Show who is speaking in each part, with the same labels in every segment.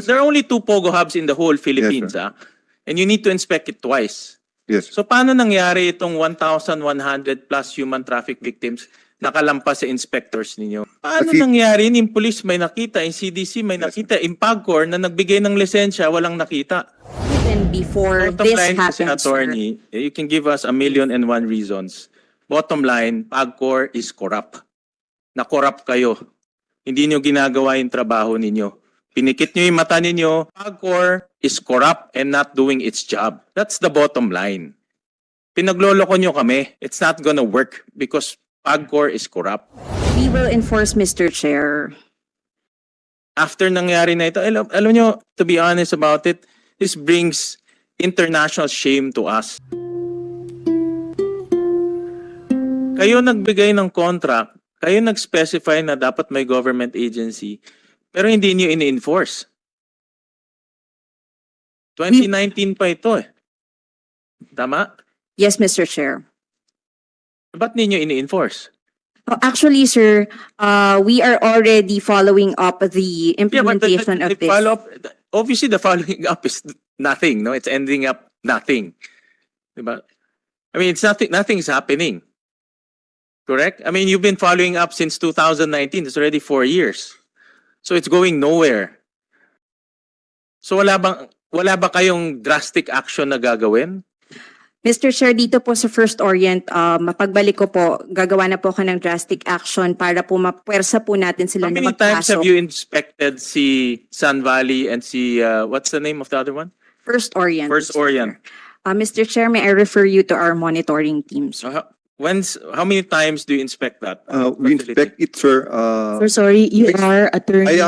Speaker 1: There are only 2 Pogo hubs in the whole Philippines,
Speaker 2: sir.
Speaker 1: and you need to inspect it twice.
Speaker 2: Yes.
Speaker 1: So paano nangyari itong 1,100 plus human traffic victims nakalampas sa inspectors ninyo? Paano
Speaker 2: Kasi-
Speaker 1: nangyari? Yung police may nakita, yung CDC may nakita, yung Pagcor na nagbigay ng lisensya walang nakita.
Speaker 3: Even before
Speaker 1: Bottom
Speaker 3: this
Speaker 1: line, kasi
Speaker 3: happened, sir.
Speaker 1: attorney, you can give us 1,000,001 reasons. Bottom line, Pagcor is corrupt. Na-corrupt kayo. Hindi nyo ginagawa yung trabaho ninyo. Pinikit nyo yung mata ninyo. Pagcor is corrupt and not doing its job. That's the bottom line. Pinagloloko nyo kami. It's not gonna work because Pagcor is corrupt.
Speaker 3: We will enforce, Mr. Chair.
Speaker 1: After nangyari na ito, alam nyo, to be honest about it, this brings international shame to us. Kayo nagbigay ng contract, kayo nag-specify na dapat may government agency, pero hindi niyo ini-enforce. 2019 pa ito eh. Tama?
Speaker 3: Yes, Mr. Chair.
Speaker 1: Ba't ninyo ini-enforce?
Speaker 3: Actually, sir, we are already following up the implementation of
Speaker 1: the
Speaker 3: this.
Speaker 1: follow-up, obviously the following up is nothing, no? It's ending up nothing. Diba? I mean, it's nothing's happening. Correct? I mean, you've been following up since 2019. It's already 4 years. So it's going nowhere. So wala ba kayong drastic action na gagawin?
Speaker 3: Mr. Chair, dito po sa First Orient, mapagbalik ko po, gagawa na po ako ng drastic action para po mapuwersa po natin sila
Speaker 1: How
Speaker 3: na
Speaker 1: many times have
Speaker 3: magpasok.
Speaker 1: you inspected si Sun Valley and si, what's the name of the other one?
Speaker 3: First Orient.
Speaker 1: First
Speaker 3: Mr.
Speaker 1: Orient.
Speaker 3: Chair. Mr. Chair, may I refer you to our monitoring teams?
Speaker 1: How many times do you inspect that?
Speaker 2: We
Speaker 1: facility?
Speaker 2: inspect it, sir.
Speaker 4: Sir, sorry, you are attorney.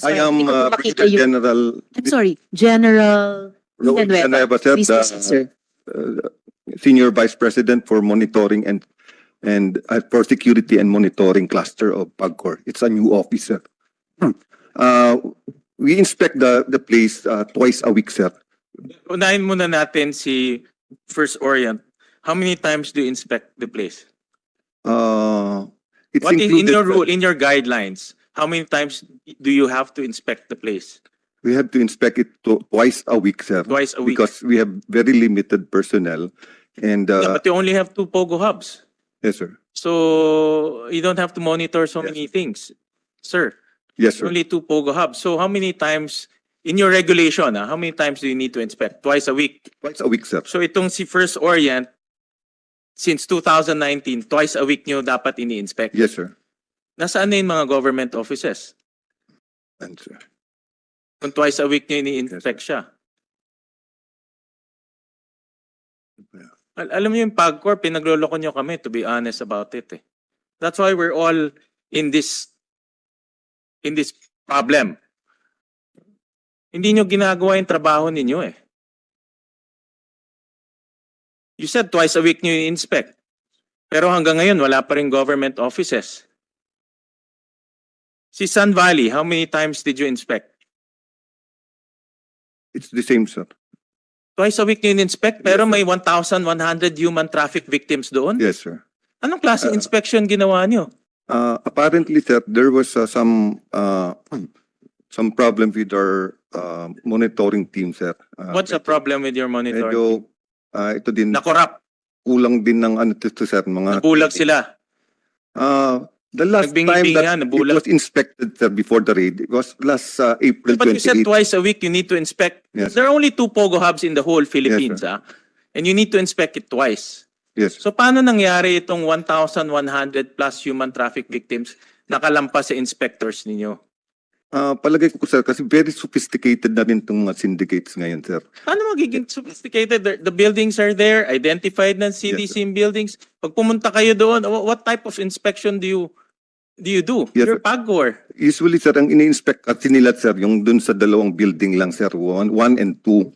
Speaker 2: I am Brigadier General
Speaker 4: I'm sorry, General
Speaker 2: Raul
Speaker 4: Villanueva.
Speaker 2: Villanueva, sir,
Speaker 4: Please proceed, sir.
Speaker 2: Senior Vice President for Monitoring and for Security and Monitoring Cluster of Pagcor. It's a new officer. We inspect the place twice a week, sir.
Speaker 1: Unahin muna natin si First Orient. How many times do you inspect the place?
Speaker 2: It's
Speaker 1: What is in
Speaker 2: included,
Speaker 1: your
Speaker 2: sir.
Speaker 1: rule, in your guidelines? How many times do you have to inspect the place?
Speaker 2: We have to inspect it twice a week, sir.
Speaker 1: Twice a week.
Speaker 2: Because we have very limited personnel. And
Speaker 1: Yeah, but you only have 2 Pogo hubs.
Speaker 2: yes, sir.
Speaker 1: So you don't have to monitor so
Speaker 2: Yes.
Speaker 1: many things. Sir,
Speaker 2: Yes, sir.
Speaker 1: only 2 Pogo hubs. So how many times, in your regulation, how many times do you need to inspect? Twice a week.
Speaker 2: Twice a week, sir.
Speaker 1: So itong si First Orient, since 2019, twice a week nyo dapat ini-inspect.
Speaker 2: Yes, sir.
Speaker 1: Nasaan na yung mga government offices?
Speaker 2: And, sir.
Speaker 1: Kung twice a week nyo ini-inspect siya. Alam niyo yung Pagcor, pinagloloko nyo kami, to be honest about it. Eh. That's why we're all in this problem. Hindi nyo ginagawa yung trabaho ninyo eh. You said twice a week nyo i-inspect. Pero hanggang ngayon, wala pa rin government offices. Si Sun Valley, how many times did you inspect?
Speaker 2: It's the same, sir.
Speaker 1: Twice a week nyo in-inspect, pero may 1,100 human traffic victims doon?
Speaker 2: Yes, sir.
Speaker 1: Anong klaseng inspection ginawa nyo?
Speaker 2: Apparently, sir, there was some problem with our monitoring team, sir.
Speaker 1: What's the problem with your monitoring?
Speaker 2: Medyo, ito din,
Speaker 1: Na-corrupt,
Speaker 2: kulang din ng ano to, sir, mga...
Speaker 1: nabulag sila.
Speaker 2: The last time
Speaker 1: Nagbingi-bingi
Speaker 2: that
Speaker 1: nga,
Speaker 2: it
Speaker 1: nabulag.
Speaker 2: was inspected, sir, before the raid, it was last April
Speaker 1: But you said
Speaker 2: 28.
Speaker 1: twice a week you need to inspect.
Speaker 2: Yes,
Speaker 1: There are only 2 Pogo hubs in the whole Philippines, and you need to inspect it twice.
Speaker 2: Yes.
Speaker 1: So paano nangyari itong 1,100 plus human traffic victims nakalampas sa inspectors ninyo?
Speaker 2: Palagay ko, sir, kasi very sophisticated na rin itong mga syndicates ngayon, sir.
Speaker 1: Paano magiging sophisticated? The buildings are there, identified ng CDC buildings. Pag pumunta kayo doon, what type of inspection do you do?
Speaker 2: Yes,
Speaker 1: You're
Speaker 2: sir.
Speaker 1: Pagcor.
Speaker 2: Usually, sir, ang ini-inspect kasi nila, sir, yung dun sa dalawang building lang, sir, one and two.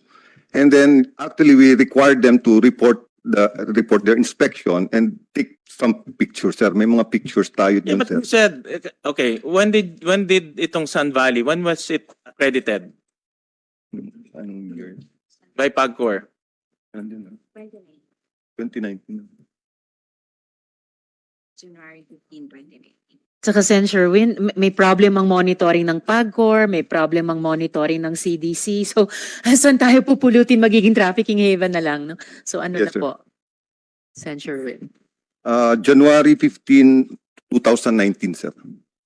Speaker 2: And then, actually, we require them to report their inspection and take some pictures, sir. May mga pictures tayo
Speaker 1: Yeah,
Speaker 2: dun,
Speaker 1: but
Speaker 2: sir.
Speaker 1: you said, okay, when did itong Sun Valley, when was it accredited
Speaker 2: Anong year?
Speaker 1: by Pagcor?
Speaker 2: 2019.
Speaker 3: January 15, 2019.
Speaker 4: Saka Sen. Sherwin, may problem ang monitoring ng Pagcor, may problem ang monitoring ng CDC. So, saan tayo pupulutin, magiging trafficking haven na lang, no? So, ano
Speaker 2: Yes,
Speaker 4: na
Speaker 2: sir.
Speaker 4: po, Sen. Sherwin?
Speaker 2: January 15, 2019, sir.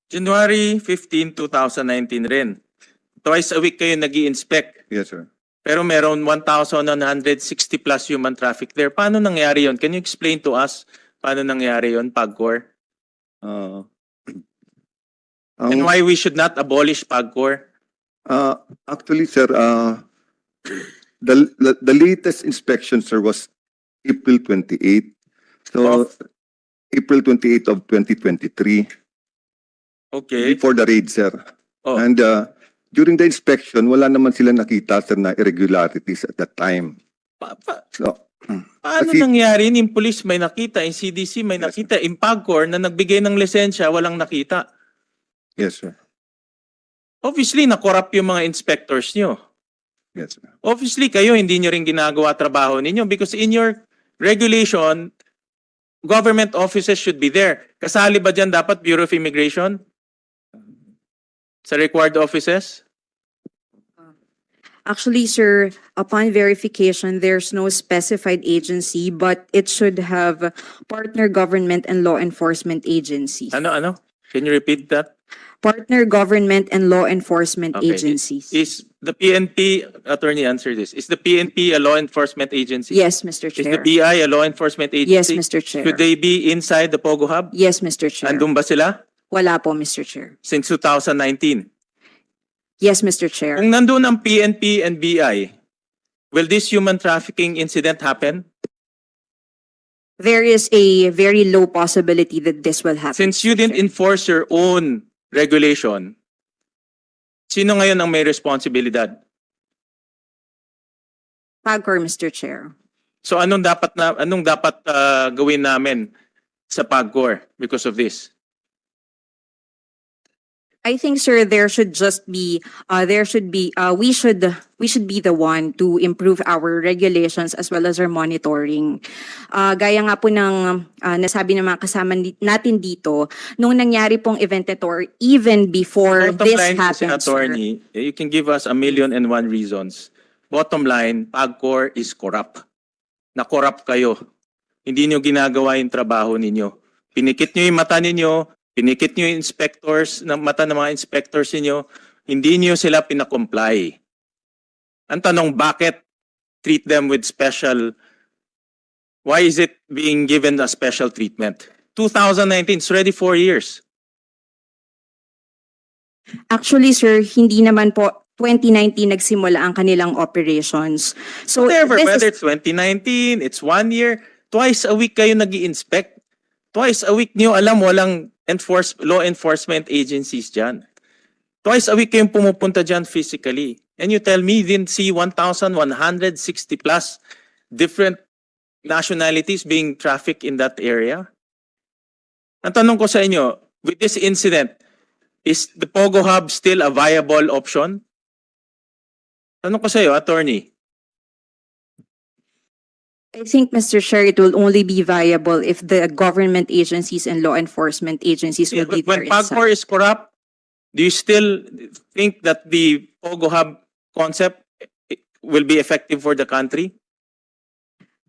Speaker 1: January 15, 2019 rin. Twice a week kayo nag-i-inspect.
Speaker 2: Yes, sir.
Speaker 1: Pero meron 1,160 plus human traffic there. Paano nangyari yon? Can you explain to us paano nangyari yon, Pagcor?
Speaker 2: Uh,
Speaker 1: And why we should not abolish Pagcor?
Speaker 2: Actually, sir, the latest inspection, sir, was April 28. So,
Speaker 1: Of?
Speaker 2: April 28 of 2023,
Speaker 1: Okay.
Speaker 2: before the raid, sir.
Speaker 1: Oh.
Speaker 2: And during the inspection, wala naman sila nakita, sir, na irregularities at that time. So,
Speaker 1: Paano
Speaker 2: Kasi-
Speaker 1: nangyari? Yung police may nakita, yung CDC may nakita, yung Pagcor na nagbigay ng lisensya, walang nakita.
Speaker 2: yes, sir.
Speaker 1: Obviously, na-corrupt yung mga inspectors nyo.
Speaker 2: Yes, sir.
Speaker 1: Obviously, kayo hindi nyo rin ginagawa trabaho ninyo because in your regulation, government offices should be there. Kasali ba dyan dapat Bureau of Immigration? Sa required offices?
Speaker 3: Actually, sir, upon verification, there's no specified agency, but it should have partner government and law enforcement agencies.
Speaker 1: Ano? Can you repeat that?
Speaker 3: Partner government and law enforcement
Speaker 1: Okay.
Speaker 3: agencies.
Speaker 1: Is the PNP, attorney answer this, is the PNP a law enforcement agency?
Speaker 3: Yes, Mr.
Speaker 1: Is the
Speaker 3: Chair.
Speaker 1: BI a law enforcement
Speaker 3: Yes,
Speaker 1: agency?
Speaker 3: Mr. Chair.
Speaker 1: Should they be inside the Pogo Hub?
Speaker 3: Yes, Mr. Chair.
Speaker 1: Andun ba sila?
Speaker 3: Wala po, Mr. Chair.
Speaker 1: Since 2019.
Speaker 3: Yes, Mr. Chair.
Speaker 1: Kung nandun ang PNP and BI, will this human trafficking incident happen?
Speaker 3: There is a very low possibility that this will happen.
Speaker 1: Since you
Speaker 3: Mr.
Speaker 1: didn't
Speaker 3: Chair.
Speaker 1: enforce your own regulation, sino ngayon ang may responsibilidad?
Speaker 3: Pagcor, Mr. Chair.
Speaker 1: So anong dapat gawin namin sa Pagcor because of this?
Speaker 3: I think, sir, we should be the one to improve our regulations as well as our monitoring. Gaya nga po ng nasabi ng mga kasama natin dito, nung nangyari pong event ito or even before
Speaker 1: Bottom
Speaker 3: this
Speaker 1: line, kasi
Speaker 3: happened, sir.
Speaker 1: attorney, you can give us 1,001 reasons. Bottom line, Pagcor is corrupt. Na-corrupt kayo. Hindi nyo ginagawa yung trabaho ninyo. Pinikit nyo yung mata ninyo, pinikit nyo yung inspectors, mata ng mga inspectors ninyo, hindi nyo sila pinakomply. Ang tanong, bakit treat them with special, why is it being given a special treatment? 2019, it's already 4 years.
Speaker 3: Actually, sir, hindi naman po 2019 nagsimula ang kanilang operations. So
Speaker 1: Whatever,
Speaker 3: this
Speaker 1: whether
Speaker 3: is-
Speaker 1: it's 2019, it's 1 year, twice a week kayo nag-i-inspect. Twice a week nyo alam walang law enforcement agencies dyan. Twice a week kayong pumupunta dyan physically. And you tell me you didn't see 1,160 plus different nationalities being trafficked in that area? Ang tanong ko sa inyo, with this incident, is the Pogo Hub still a viable option? Tanong ko sa iyo, attorney.
Speaker 3: I think, Mr. Chair, it will only be viable if the government agencies and law enforcement agencies will be there
Speaker 1: When Pagcor
Speaker 3: inside.
Speaker 1: is corrupt, do you still think that the Pogo Hub concept will be effective for the country?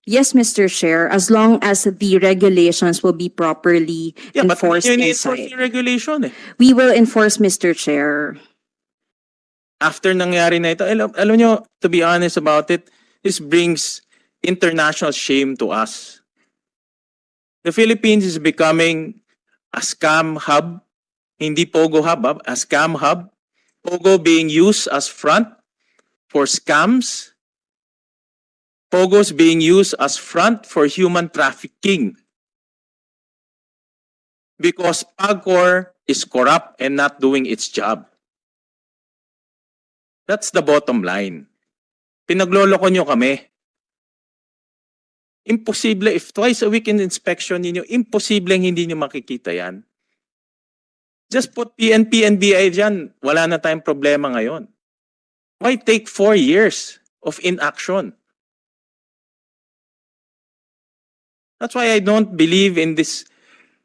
Speaker 3: Yes, Mr. Chair, as long as the regulations will be properly
Speaker 1: Yeah, but
Speaker 3: enforced
Speaker 1: yun yung enforce
Speaker 3: inside.
Speaker 1: yung regulation eh.
Speaker 3: We will enforce, Mr. Chair.
Speaker 1: After nangyari na ito, alam nyo, to be honest about it, this brings international shame to us. The Philippines is becoming a scam hub, hindi Pogo Hub, a scam hub. Pogo being used as front for scams. Pogo's being used as front for human trafficking. Because Pagcor is corrupt and not doing its job. That's the bottom line. Pinagloloko nyo kami. Imposible, if twice a week in inspection ninyo, imposible hindi nyo makikita yan. Just put PNP and BI dyan, wala na tayong problema ngayon. Why take 4 years of inaction? That's why I don't believe in this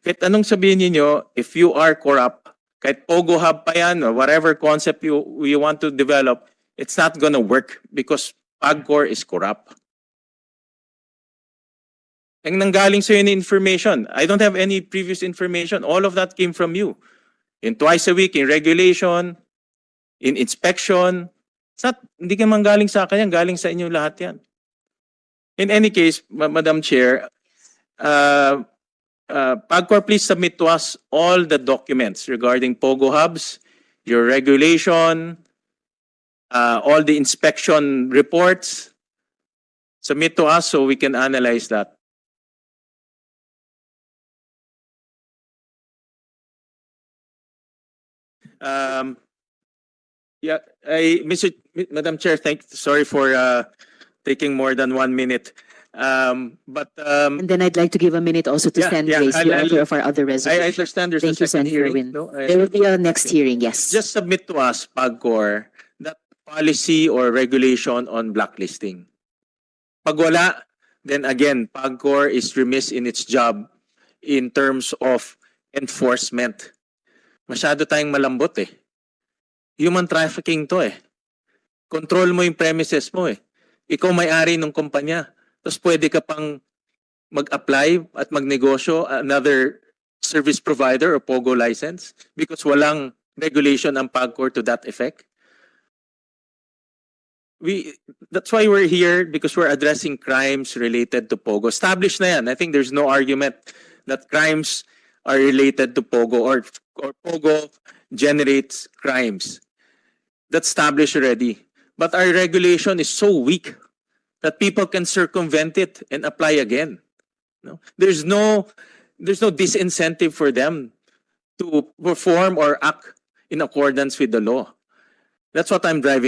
Speaker 1: Kahit anong sabihin niyo, if you are corrupt, kahit Pogo Hub pa yan, or whatever concept you want to develop, it's not gonna work because Pagcor is corrupt. Ang nanggaling sa'yo ni information, I don't have any previous information. All of that came from you. In twice a week, in regulation, in inspection. It's not, hindi ka manggaling sa akin yan, galing sa inyo lahat yan. In any case, Madam Chair, Pagcor, please submit to us all the documents regarding Pogo Hubs, your regulation, all the inspection reports. Submit to us so we can analyze that. Yeah, Madam Chair, sorry for taking more than 1 minute.
Speaker 4: And then I'd like to give a minute also to send Grace the author of our other
Speaker 1: I
Speaker 4: resolution.
Speaker 1: understand there's
Speaker 4: Thank
Speaker 1: a
Speaker 4: you,
Speaker 1: second
Speaker 4: Senator
Speaker 1: hearing.
Speaker 4: Win.
Speaker 1: No?
Speaker 4: There will be a next hearing, yes.
Speaker 1: Just submit to us, Pagcor, that policy or regulation on blacklisting. Pag wala, then again, Pagcor is remiss in its job in terms of enforcement. Masyado tayong malambot eh. Human trafficking to eh. Control mo yung premises mo eh. Ikaw may-ari ng kumpanya. Tapos pwede ka pang mag-apply at magnegosyo another service provider or POGO license because walang regulation ang Pagcor to that effect. That's why we're here, because we're addressing crimes related to POGO. Established na yan. I think there's no argument that crimes are related to POGO or POGO generates crimes. That's established already. But our regulation is so weak that people can circumvent it and apply again. No? There's no disincentive for them to perform or act in accordance with the law. That's what I'm driving